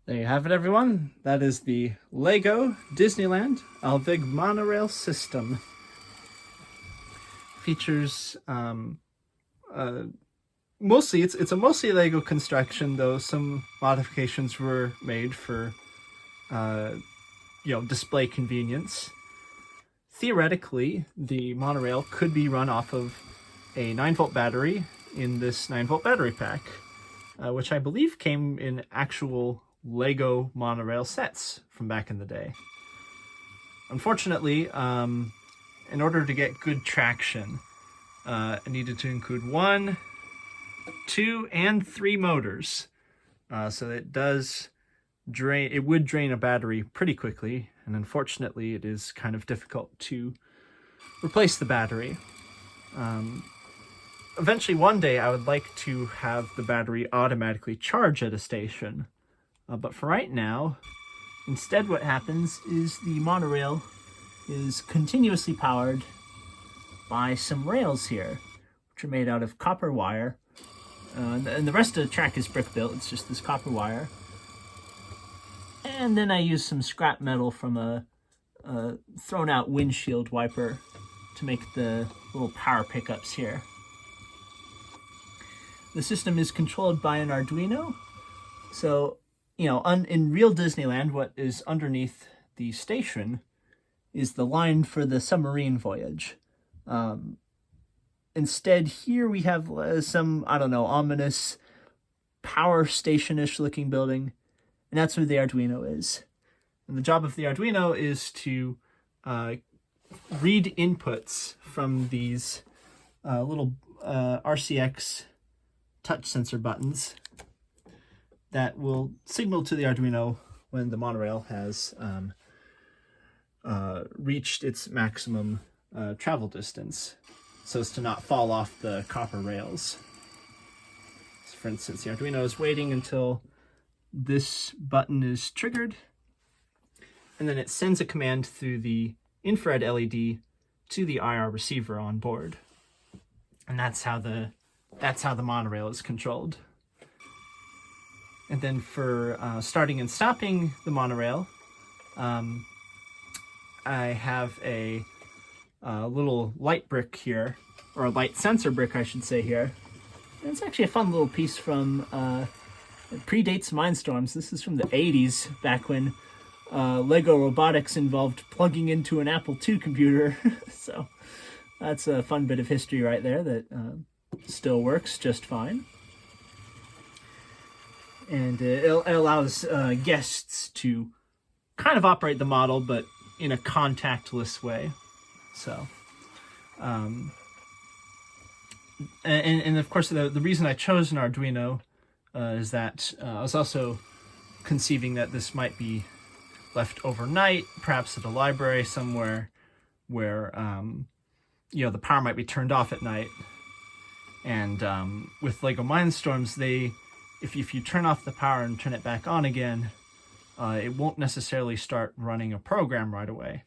There you have it, everyone. That is the Lego Disneyland Alweg monorail system. Features mostly it's a mostly Lego construction, though some modifications were made for display convenience. Theoretically, the monorail could be run off of a 9-volt battery in this 9-volt battery pack, which I believe came in actual Lego monorail sets from back in the day. Unfortunately, in order to get good traction, I needed to include 1, 2, and 3 motors. So it does drain, it would drain a battery pretty quickly, and unfortunately it is kind of difficult to replace the battery. Eventually one day I would like to have the battery automatically charge at a station. But for right now, instead what happens is the monorail is continuously powered by some rails here, which are made out of copper wire. And the rest of the track is brick built, it's just this copper wire. And then I use some scrap metal from a thrown out windshield wiper to make the little power pickups here. The system is controlled by an Arduino. So, in real Disneyland, what is underneath the station is the line for the submarine voyage. Instead, here we have some, ominous power station-ish looking building, and that's where the Arduino is. And the job of the Arduino is to read inputs from these little RCX touch sensor buttons that will signal to the Arduino when the monorail has reached its maximum travel distance, so as to not fall off the copper rails. So for instance, the Arduino is waiting until this button is triggered, and then it sends a command through the infrared LED to the IR receiver on board. And that's how the monorail is controlled. And then for starting and stopping the monorail, I have a little light brick here, or a light sensor brick, I should say, here. And it's actually a fun little piece from, it predates Mindstorms. This is from the 80s, back when Lego robotics involved plugging into an Apple II computer. So that's a fun bit of history right there that still works just fine. And it allows guests to kind of operate the model, but in a contactless way. So, and of course, the reason I chose an Arduino is that I was also conceiving that this might be left overnight, perhaps at a library somewhere where the power might be turned off at night. And with Lego Mindstorms, if you turn off the power and turn it back on again, it won't necessarily start running a program right away.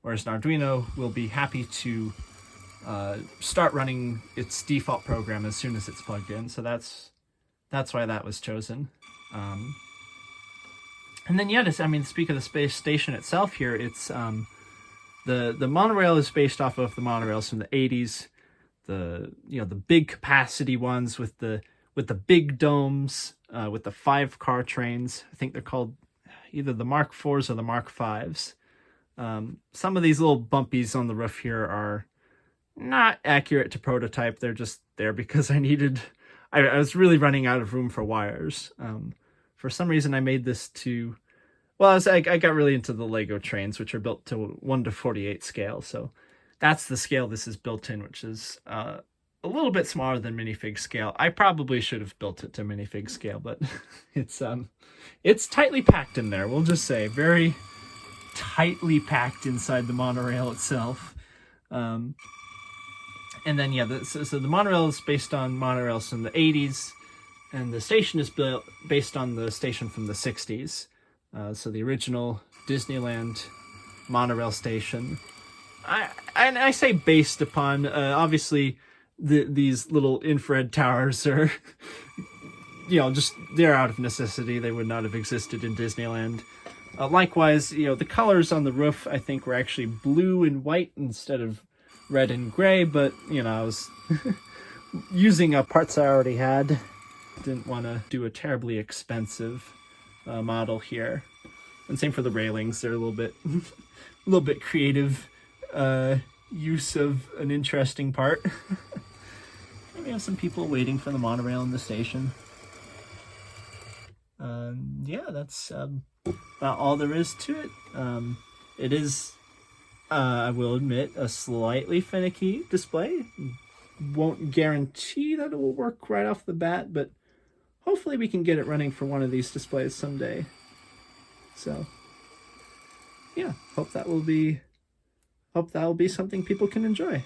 Whereas an Arduino will be happy to start running its default program as soon as it's plugged in. So that's why that was chosen. And then speak of the space station itself here, it's the monorail is based off of the monorails from the 80s, the big capacity ones with the big domes, with the 5-car trains. I think they're called either the Mark IVs or the Mark Vs. Some of these little bumpies on the roof here are not accurate to prototype. They're just there because I was really running out of room for wires. For some reason I made this to, I got really into the Lego trains, which are built to 1:48 scale. So that's the scale this is built in, which is a little bit smaller than minifig scale. I probably should have built it to minifig scale, but it's tightly packed in there. We'll just say very tightly packed inside the monorail itself. And then so the monorail is based on monorails from the 80s, and the station is based on the station from the 60s. So the original Disneyland monorail station. I say based upon, obviously these little infrared towers are just they're out of necessity. They would not have existed in Disneyland. Likewise, the colors on the roof, I think, were actually blue and white instead of red and gray, but, I was using parts I already had. Didn't want to do a terribly expensive model here. And same for the railings. They're a little bit creative use of an interesting part. We have some people waiting for the monorail in the station. Yeah, that's about all there is to it. It is, I will admit, a slightly finicky display. Won't guarantee that it will work right off the bat, but hopefully we can get it running for one of these displays someday. So, yeah, hope that will be something people can enjoy.